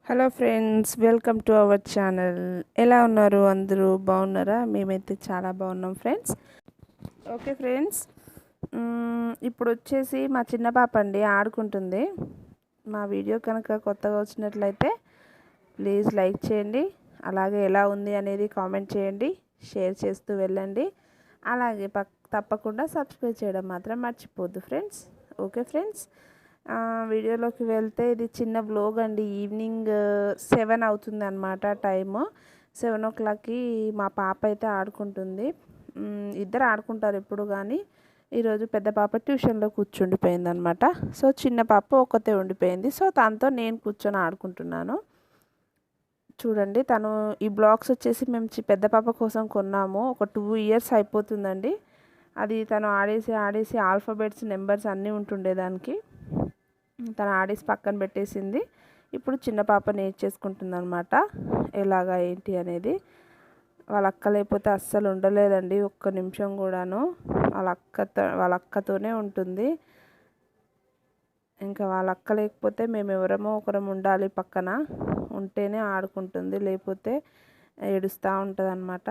Hello friends, welcome to our channel. ఎలా ఉన్నారు? అందరూ బాగున్నారా? మేమైతే చాలా బాగున్నాం ఫ్రెండ్స్. ఓకే ఫ్రెండ్స్, ఇప్పుడు వచ్చేసి మా చిన్న పాప అండి ఆడుకుంటుంది. మా వీడియో కనుక కొత్తగా వచ్చినట్లయితే ప్లీజ్ లైక్ చేయండి, అలాగే ఎలా ఉంది అనేది కామెంట్ చేయండి, షేర్ చేస్తూ వెళ్ళండి. అలాగే తప్పకుండా సబ్స్క్రైబ్ చేయడం మాత్రం మర్చిపోద్దు ఫ్రెండ్స్. ఓకే ఫ్రెండ్స్, వీడియోలోకి వెళ్తే ఇది చిన్న వ్లాగ్ అండి. ఈవినింగ్ 7 అవుతుంది అనమాట టైము. 7 o'clockకి మా పాప అయితే ఆడుకుంటుంది. ఇద్దరు ఆడుకుంటారు ఎప్పుడు, కానీ ఈరోజు పెద్ద పాప ట్యూషన్లో కూర్చుండిపోయింది అనమాట. సో చిన్న పాప ఒక్కతే ఉండిపోయింది. సో దాంతో నేను కూర్చొని ఆడుకుంటున్నాను. చూడండి, తను ఈ బ్లాక్స్ వచ్చేసి మేము పెద్ద పాప కోసం కొన్నాము. ఒక 2 years అయిపోతుందండి. అది తను ఆడేసి ఆడేసి ఆల్ఫాబెట్స్ నెంబర్స్ అన్నీ ఉంటుండే దానికి. తను ఆడేసి పక్కన పెట్టేసింది. ఇప్పుడు చిన్న పాప నేర్చేసుకుంటుంది అనమాట ఎలాగా ఏంటి అనేది. వాళ్ళ అక్క లేకపోతే అస్సలు ఉండలేదండి ఒక్క నిమిషం కూడాను. వాళ్ళ అక్కతోనే ఉంటుంది. ఇంకా వాళ్ళ అక్క లేకపోతే మేము ఎవరమో ఒకరం ఉండాలి పక్కన, ఉంటేనే ఆడుకుంటుంది, లేకపోతే ఏడుస్తూ ఉంటుంది అనమాట.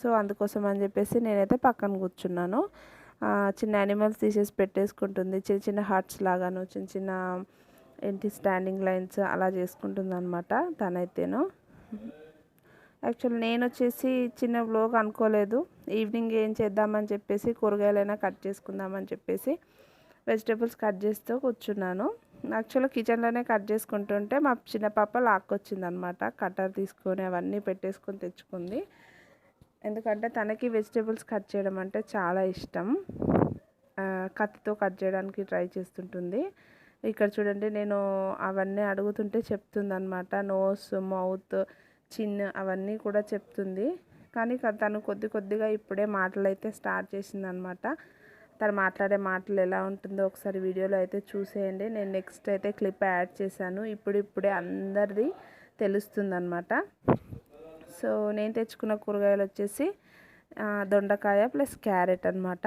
సో అందుకోసం అని చెప్పేసి నేనైతే పక్కన కూర్చున్నాను. చిన్న యానిమల్స్ తీసేసి పెట్టేసుకుంటుంది, చిన్న చిన్న హార్ట్స్ లాగాను, చిన్న చిన్న ఏంటి స్టాండింగ్ లైన్స్ అలా చేసుకుంటుంది అనమాట తనైతేను. యాక్చువల్ నేను వచ్చేసి చిన్న వ్లాగ్ అనుకోలేదు. ఈవినింగ్ ఏం చేద్దామని చెప్పేసి కూరగాయలైనా కట్ చేసుకుందామని చెప్పేసి వెజిటేబుల్స్ కట్ చేస్తూ కూర్చున్నాను. యాక్చువల్గా కిచెన్లోనే కట్ చేసుకుంటుంటే మా చిన్న పాప లాక్కొచ్చింది అనమాట. కట్టర్ తీసుకొని అవన్నీ పెట్టేసుకొని తెచ్చుకుంది. ఎందుకంటే తనకి వెజిటేబుల్స్ కట్ చేయడం అంటే చాలా ఇష్టం. కత్తితో కట్ చేయడానికి ట్రై చేస్తుంటుంది. ఇక్కడ చూడండి, నేను అవన్నీ అడుగుతుంటే చెప్తుంది అనమాట. నోస్, మౌత్, చిన్ అవన్నీ కూడా చెప్తుంది. కానీ తను కొద్దిగా ఇప్పుడే మాటలు అయితే స్టార్ట్ చేసింది అనమాట. తను మాట్లాడే మాటలు ఎలా ఉంటుందో ఒకసారి వీడియోలో అయితే చూసేయండి. నేను నెక్స్ట్ అయితే క్లిప్ యాడ్ చేశాను. ఇప్పుడే అందరిది తెలుస్తుంది అనమాట. సో నేను తెచ్చుకున్న కూరగాయలు వచ్చేసి దొండకాయ ప్లస్ క్యారెట్ అనమాట.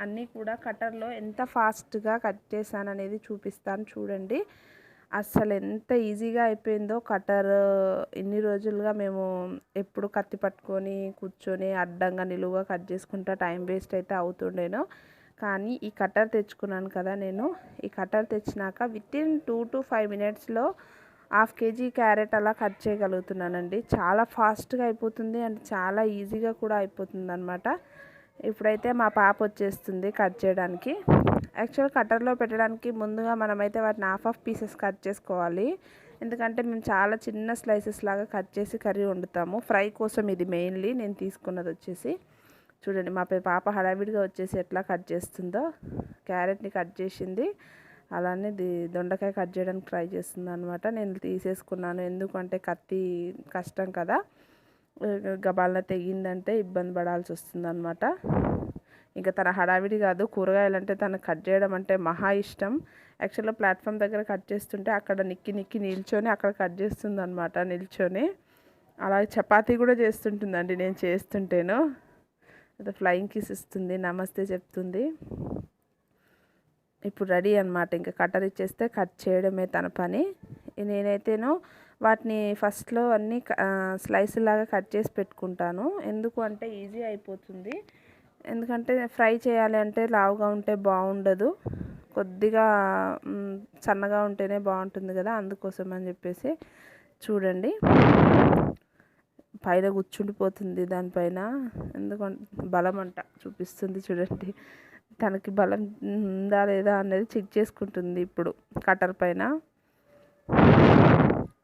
అన్నీ కూడా కట్టర్లో ఎంత ఫాస్ట్గా కట్ చేశాను అనేది చూపిస్తాను చూడండి. అస్సలు ఎంత ఈజీగా అయిపోయిందో కట్టర్. ఇన్ని రోజులుగా మేము ఎప్పుడు కత్తి పట్టుకొని కూర్చొని అడ్డంగా నిలువుగా కట్ చేసుకుంటా టైం వేస్ట్ అయితే అవుతుండేనో. కానీ ఈ కట్టర్ తెచ్చుకున్నాను కదా నేను, ఈ కట్టర్ తెచ్చినాక వితిన్ 2 to 5 minutesలో 1/2 kg క్యారెట్ అలా కట్ చేయగలుగుతున్నానండి. చాలా ఫాస్ట్గా అయిపోతుంది అండ్ చాలా ఈజీగా కూడా అయిపోతుంది అనమాట. ఇప్పుడైతే మా పాప వచ్చేస్తుంది కట్ చేయడానికి. యాక్చువల్ కట్టర్లో పెట్టడానికి ముందుగా మనమైతే వాటిని హాఫ్ పీసెస్ కట్ చేసుకోవాలి. ఎందుకంటే మేము చాలా చిన్న స్లైసెస్ లాగా కట్ చేసి కర్రీ వండుతాము. ఫ్రై కోసం ఇది మెయిన్లీ నేను తీసుకున్నది వచ్చేసి. చూడండి, మా పాప హడావిడిగా వచ్చేసి ఎట్లా కట్ చేస్తుందో. క్యారెట్ని కట్ చేసింది, అలానే దొండకాయ కట్ చేయడానికి ట్రై చేస్తుంది అనమాట. నేను తీసేసుకున్నాను, ఎందుకంటే కత్తి కష్టం కదా, గబాలన తెగిందంటే ఇబ్బంది పడాల్సి వస్తుంది అనమాట. ఇంకా తన హడావిడి కాదు, కూరగాయలు అంటే తను కట్ చేయడం అంటే మహా ఇష్టం. యాక్చువల్గా ప్లాట్ఫామ్ దగ్గర కట్ చేస్తుంటే అక్కడ నిక్కి నిల్చొని అక్కడ కట్ చేస్తుంది అనమాట, నిల్చొని. అలాగే చపాతీ కూడా చేస్తుంటుందండి నేను చేస్తుంటేను. అది ఫ్లయింగ్ కిస్ ఇస్తుంది, నమస్తే చెప్తుంది. ఇప్పుడు రెడీ అనమాట. ఇంకా కట్టర్ ఇచ్చేస్తే కట్ చేయడమే తన పని. నేనైతేనో వాటిని ఫస్ట్లో అన్నీ స్లైస్ లాగా కట్ చేసి పెట్టుకుంటాను. ఎందుకు అంటే ఈజీ అయిపోతుంది. ఎందుకంటే ఫ్రై చేయాలి అంటే లావుగా ఉంటే బాగుండదు, కొద్దిగా సన్నగా ఉంటేనే బాగుంటుంది కదా, అందుకోసం అని చెప్పేసి. చూడండి, పైన కూర్చుండిపోతుంది దానిపైన. ఎందుకంటే బలం అంట చూపిస్తుంది చూడండి. తనకి బలం ఉందా లేదా అనేది చెక్ చేసుకుంటుంది ఇప్పుడు కట్టర్ పైన.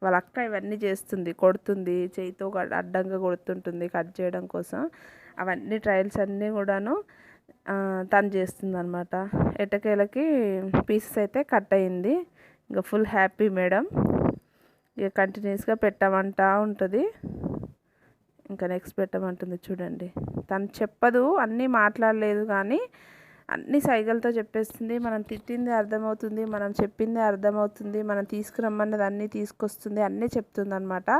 వాళ్ళ అక్క ఇవన్నీ చేస్తుంది, కొడుతుంది, చేయితో అడ్డంగా కొడుతుంటుంది కట్ చేయడం కోసం. అవన్నీ ట్రయల్స్ అన్నీ కూడాను తను చేస్తుంది అనమాట. ఎట్టకేలకి పీసెస్ అయితే కట్ అయింది. ఇంకా ఫుల్ హ్యాపీ మేడం. ఇక కంటిన్యూస్గా పెట్టమంటా ఉంటుంది. ఇంకా నెక్స్ట్ పెట్టమంటుంది చూడండి. తను చెప్పదు, అన్నీ మాట్లాడలేదు, కానీ అన్ని సైగలతో చెప్పేస్తుంది. మనం తిట్టింది అర్థమవుతుంది, మనం చెప్పింది అర్థమవుతుంది, మనం తీసుకురమ్మన్నది అన్నీ తీసుకొస్తుంది, అన్నీ చెప్తుంది అనమాట.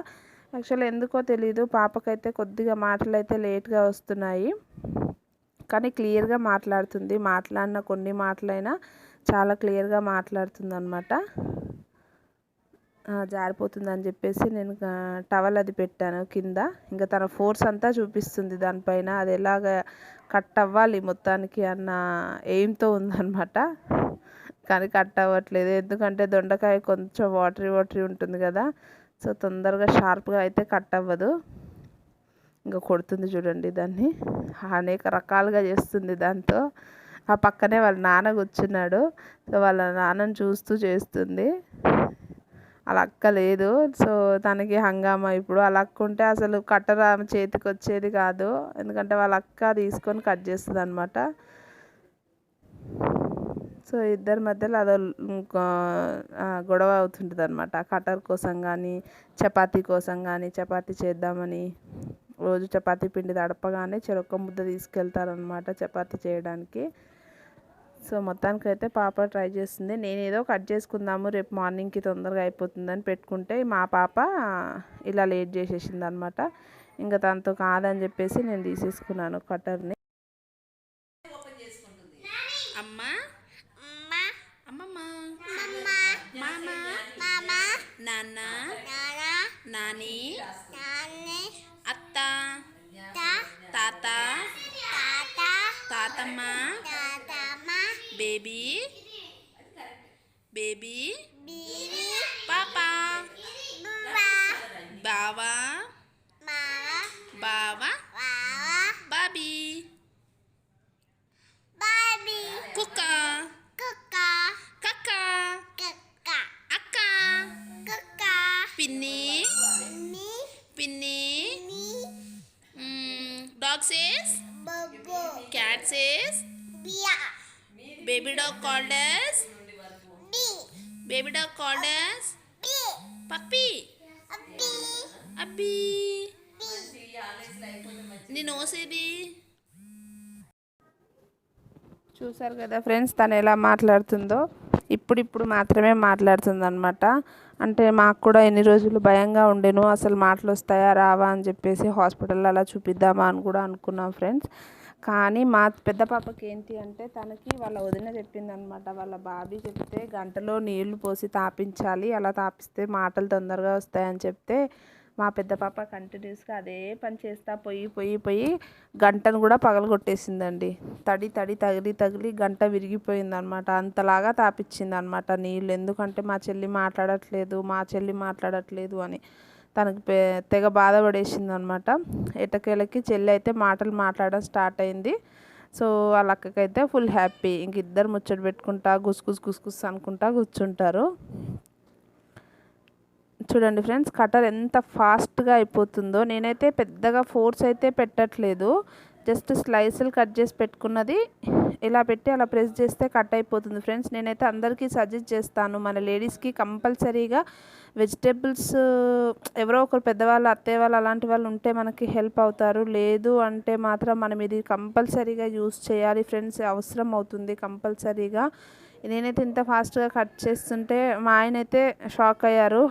యాక్చువల్లీ ఎందుకో తెలీదు, పాపకైతే కొద్దిగా మాటలు అయితే లేట్గా వస్తున్నాయి, కానీ క్లియర్గా మాట్లాడుతుంది. మాట్లాడిన కొన్ని మాటలైనా చాలా క్లియర్గా మాట్లాడుతుంది అనమాట. జారిపోతుందని చెప్పేసి నేను టవల్ అది పెట్టాను కింద. ఇంకా తన ఫోర్స్ అంతా చూపిస్తుంది దానిపైన, అది ఎలాగ కట్ అవ్వాలి మొత్తానికి అన్న ఎయిమ్తో ఉందన్నమాట. కానీ కట్ అవ్వట్లేదు, ఎందుకంటే దొండకాయ కొంచెం వాటరీ ఉంటుంది కదా, సో తొందరగా షార్ప్గా అయితే కట్ అవ్వదు. ఇంకా కొడుతుంది చూడండి దాన్ని, అనేక రకాలుగా చేస్తుంది దాంతో. ఆ పక్కనే వాళ్ళ నాన్న కూర్చున్నాడు, సో వాళ్ళ నాన్నని చూస్తూ చేస్తుంది. అలా అక్క లేదు, సో తనకి హంగామా. ఇప్పుడు అలా అక్క ఉంటే అసలు కట్టర చేతికి వచ్చేది కాదు, ఎందుకంటే వాళ్ళ అక్క తీసుకొని కట్ చేస్తుంది అనమాట. సో ఇద్దరి మధ్యలో అదో గొడవ అవుతుంటుంది అనమాట, కటర్ కోసం కానీ చపాతీ కోసం కానీ. చపాతీ చేద్దామని రోజు చపాతీ పిండి తడపగానే చెరొక్క ముద్ద తీసుకెళ్తారనమాట చపాతీ చేయడానికి. సో మొత్తానికి అయితే పాప ట్రై చేస్తుంది. నేను ఏదో కట్ చేసుకుందాము రేపు మార్నింగ్కి తొందరగా అయిపోతుందని పెట్టుకుంటే మా పాప ఇలా లేట్ చేసేసింది అనమాట. ఇంకా తనతో కాదని చెప్పేసి నేను తీసేసుకున్నాను కట్టర్ని. అమ్మ, అమ్మమ్మ, నాన్న, నాని, అత్త, తాత, తాతమ్మ, బేబీ, బేబీ, పాపా, బావా, బావా, బాబీ, కుక్క, కక్క, అక్క, పిన్ని, పిన్ని, dog says, cat says, baby dog called as, baby dog called as, puppy, అబ్బి, నీ నోస్ ఏది? చూసారు కదా ఫ్రెండ్స్, తను ఎలా మాట్లాడుతుందో. ఇప్పుడు మాత్రమే మాట్లాడుతుంది అనమాట. అంటే మాకు కూడా ఎన్ని రోజులు భయంగా ఉండేను, అసలు మాటలు వస్తాయా రావా అని చెప్పేసి హాస్పిటల్లో అలా చూపిద్దామా అని కూడా అనుకున్నాం ఫ్రెండ్స్. కానీ మా పెద్ద పాపకి ఏంటి అంటే, తనకి వాళ్ళ వదిన చెప్పిందనమాట, వాళ్ళ బాబీ చెప్తే గంటలో నీళ్లు పోసి తాపించాలి, అలా తాపిస్తే మాటలు తొందరగా వస్తాయని చెప్తే మా పెద్ద పాప కంటిన్యూస్గా అదే పని చేస్తా పోయి గంటను కూడా పగలగొట్టేసిందండి. తగిలి గంట విరిగిపోయిందనమాట. అంతలాగా తాపిచ్చింది అనమాట నీళ్ళు. ఎందుకంటే మా చెల్లి మాట్లాడట్లేదు అని తనకి తెగ బాధపడేసింది అనమాట. ఎటకేలకి చెల్లి అయితే మాటలు మాట్లాడడం స్టార్ట్ అయింది. సో వాళ్ళ అక్కకైతే ఫుల్ హ్యాపీ. ఇంక ఇద్దరు ముచ్చట పెట్టుకుంటా గుస్ అనుకుంటా కూర్చుంటారు. చూడండి ఫ్రెండ్స్, కటర్ ఎంత ఫాస్ట్గా అయిపోతుందో. నేనైతే పెద్దగా ఫోర్స్ అయితే పెట్టట్లేదు, జస్ట్ స్లైసులు కట్ చేసి పెట్టుకున్నది ఇలా పెట్టి అలా ప్రెస్ చేస్తే కట్ అయిపోతుంది ఫ్రెండ్స్. నేనైతే అందరికీ సజెస్ట్ చేస్తాను, మన లేడీస్కి కంపల్సరీగా వెజిటేబుల్స్ ఎవరో ఒకరు పెద్దవాళ్ళు, అత్తయ్య వాళ్ళు అలాంటి వాళ్ళు ఉంటే మనకి హెల్ప్ అవుతారు. లేదు అంటే మాత్రం మనం ఇది కంపల్సరీగా యూస్ చేయాలి ఫ్రెండ్స్, అవసరం అవుతుంది కంపల్సరీగా. నేనైతే ఇంత ఫాస్ట్గా కట్ చేస్తుంటే మా ఆయన అయితే షాక్ అయ్యారు.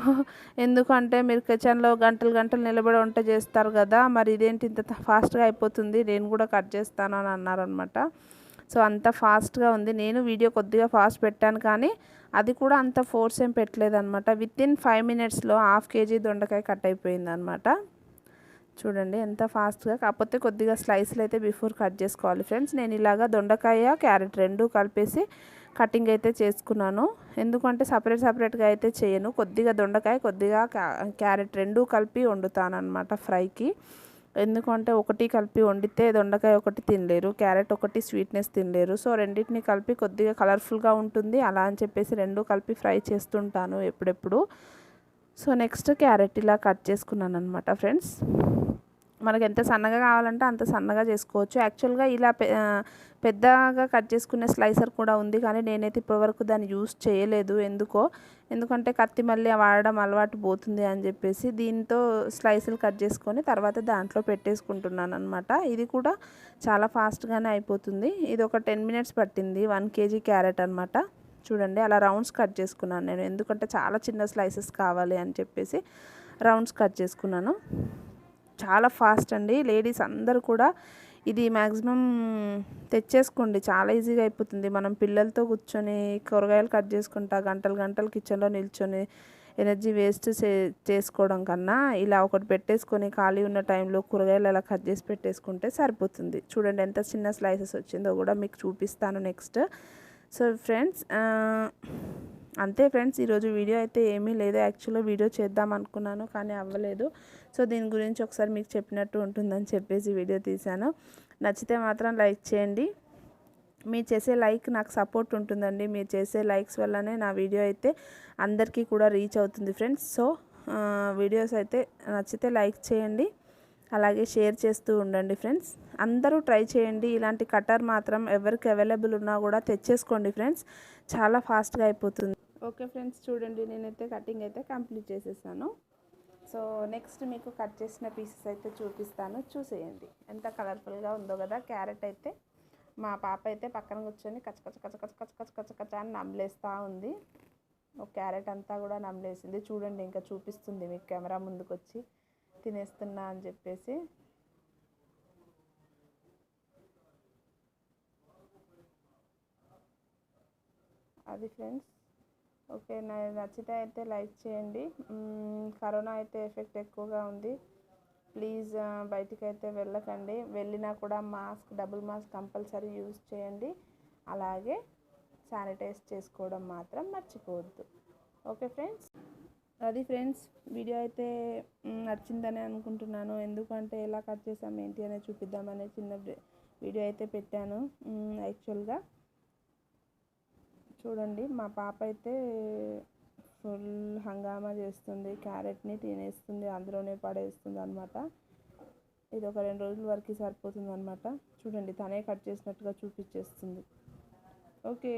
ఎందుకంటే మీరు కిచెన్లో గంటలు నిలబడి వంట చేస్తారు కదా, మరి ఇదేంటి ఇంత ఫాస్ట్గా అయిపోతుంది, నేను కూడా కట్ చేస్తాను అని అన్నారనమాట. సో అంత ఫాస్ట్గా ఉంది. నేను వీడియో కొద్దిగా ఫాస్ట్ పెట్టాను, కానీ అది కూడా అంత ఫోర్స్ ఏం పెట్టలేదన్నమాట. వితిన్ 5 minutesలో 1/2 kg దొండకాయ కట్ అయిపోయింది అనమాట. చూడండి ఎంత ఫాస్ట్గా. కాకపోతే కొద్దిగా స్లైస్లు అయితే బిఫోర్ కట్ చేసుకోవాలి ఫ్రెండ్స్. నేను ఇలాగా దొండకాయ క్యారెట్ రెండు కలిపేసి కటింగ్ అయితే చేసుకున్నాను, ఎందుకంటే సపరేట్గా అయితే చేయను. కొద్దిగా దొండకాయ కొద్దిగా క్యారెట్ రెండు కలిపి వండుతాను అనమాట ఫ్రైకి. ఎందుకంటే ఒకటి కలిపి వండితే దొండకాయ ఒకటి తినలేరు, క్యారెట్ ఒకటి స్వీట్నెస్ తినలేరు. సో రెండింటిని కలిపి కొద్దిగా కలర్ఫుల్గా ఉంటుంది అలా అని చెప్పేసి రెండు కలిపి ఫ్రై చేస్తుంటాను ఎప్పుడెప్పుడు. సో నెక్స్ట్ క్యారెట్ ఇలా కట్ చేసుకున్నాను అనమాట ఫ్రెండ్స్. మనకి ఎంత సన్నగా కావాలంటే అంత సన్నగా చేసుకోవచ్చు. యాక్చువల్గా ఇలా పెద్దగా కట్ చేసుకునే స్లైసర్ కూడా ఉంది, కానీ నేనైతే ఇప్పటివరకు దాన్ని యూస్ చేయలేదు. ఎందుకంటే కత్తి మళ్ళీ వాడడం అలవాటు పోతుంది అని చెప్పేసి దీంతో స్లైసులు కట్ చేసుకొని తర్వాత దాంట్లో పెట్టేసుకుంటున్నాను అనమాట. ఇది కూడా చాలా ఫాస్ట్గానే అయిపోతుంది. ఇది ఒక 10 minutes పట్టింది. 1 kg క్యారెట్ అనమాట. చూడండి అలా రౌండ్స్ కట్ చేసుకున్నాను నేను, ఎందుకంటే చాలా చిన్న స్లైసెస్ కావాలి అని చెప్పేసి రౌండ్స్ కట్ చేసుకున్నాను. చాలా ఫాస్ట్ అండి, లేడీస్ అందరూ కూడా ఇది మ్యాక్సిమం తెచ్చేసుకోండి, చాలా ఈజీగా అయిపోతుంది. మనం పిల్లలతో కూర్చొని కూరగాయలు కట్ చేసుకుంటా గంటలు కిచెన్లో నిల్చొని ఎనర్జీ వేస్ట్ చేసుకోవడం కన్నా ఇలా ఒకటి పెట్టేసుకొని ఖాళీ ఉన్న టైంలో కూరగాయలు అలా కట్ చేసి పెట్టేసుకుంటే సరిపోతుంది. చూడండి ఎంత చిన్న స్లైసెస్ వచ్చిందో కూడా మీకు చూపిస్తాను నెక్స్ట్. సో ఫ్రెండ్స్ అంతే ఫ్రెండ్స్, ఈరోజు వీడియో అయితే ఏమీ లేదు. యాక్చువల్గా వీడియో చేద్దాం అనుకున్నాను కానీ అవ్వలేదు. సో దీని గురించి ఒకసారి మీకు చెప్పినట్టు ఉంటుందని చెప్పేసి వీడియో తీశాను. నచ్చితే మాత్రం లైక్ చేయండి. మీరు చేసే లైక్ నాకు సపోర్ట్ ఉంటుందండి. మీరు చేసే లైక్స్ వల్లనే నా వీడియో అయితే అందరికీ కూడా రీచ్ అవుతుంది ఫ్రెండ్స్. సో వీడియోస్ అయితే నచ్చితే లైక్ చేయండి, అలాగే షేర్ చేస్తూ ఉండండి ఫ్రెండ్స్. అందరూ ట్రై చేయండి. ఇలాంటి కటర్ మాత్రం ఎవరికి అవైలబుల్ ఉన్నా కూడా తెచ్చేసుకోండి ఫ్రెండ్స్, చాలా ఫాస్ట్గా అయిపోతుంది. ఓకే ఫ్రెండ్స్, చూడండి నేనైతే కటింగ్ అయితే కంప్లీట్ చేసేసాను. సో నెక్స్ట్ మీకు కట్ చేసిన పీసెస్ అయితే చూపిస్తాను, చూసేయండి. ఎంత కలర్ఫుల్గా ఉందో కదా. క్యారెట్ అయితే మా పాప అయితే పక్కన కూర్చొని కచ్చ కచ్చ అని నమ్మలేస్తూ ఉంది. ఒక క్యారెట్ అంతా కూడా నమ్మలేసింది. చూడండి ఇంకా చూపిస్తుంది మీకు కెమెరా ముందుకు వచ్చి తినేస్తున్నా అని చెప్పేసి. అది ఫ్రెండ్స్. ఓకే, నచ్చితే అయితే లైక్ చేయండి. కరోనా అయితే ఎఫెక్ట్ ఎక్కువగా ఉంది. ప్లీజ్ బయటికి అయితే వెళ్ళకండి. వెళ్ళినా కూడా డబుల్ మాస్క్ కంపల్సరీ యూజ్ చేయండి. అలాగే శానిటైజ్ చేసుకోవడం మాత్రం మర్చిపోవద్దు. ఓకే ఫ్రెండ్స్, అది ఫ్రెండ్స్. వీడియో అయితే నచ్చిందని అనుకుంటున్నాను. ఎందుకంటే ఎలా కట్ చేసాం ఏంటి అనేది చూపిద్దామనే చిన్న వీడియో అయితే పెట్టాను. యాక్చువల్గా చూడండి మా పాప అయితే ఫుల్ హంగామా చేస్తుంది, క్యారెట్ని తినేస్తుంది, అందులోనే పడేస్తుంది అనమాట. ఇది ఒక 2 రోజుల వరకు సరిపోతుంది అనమాట. చూడండి తనే కట్ చేసినట్టుగా చూపించేస్తుంది. ఓకే.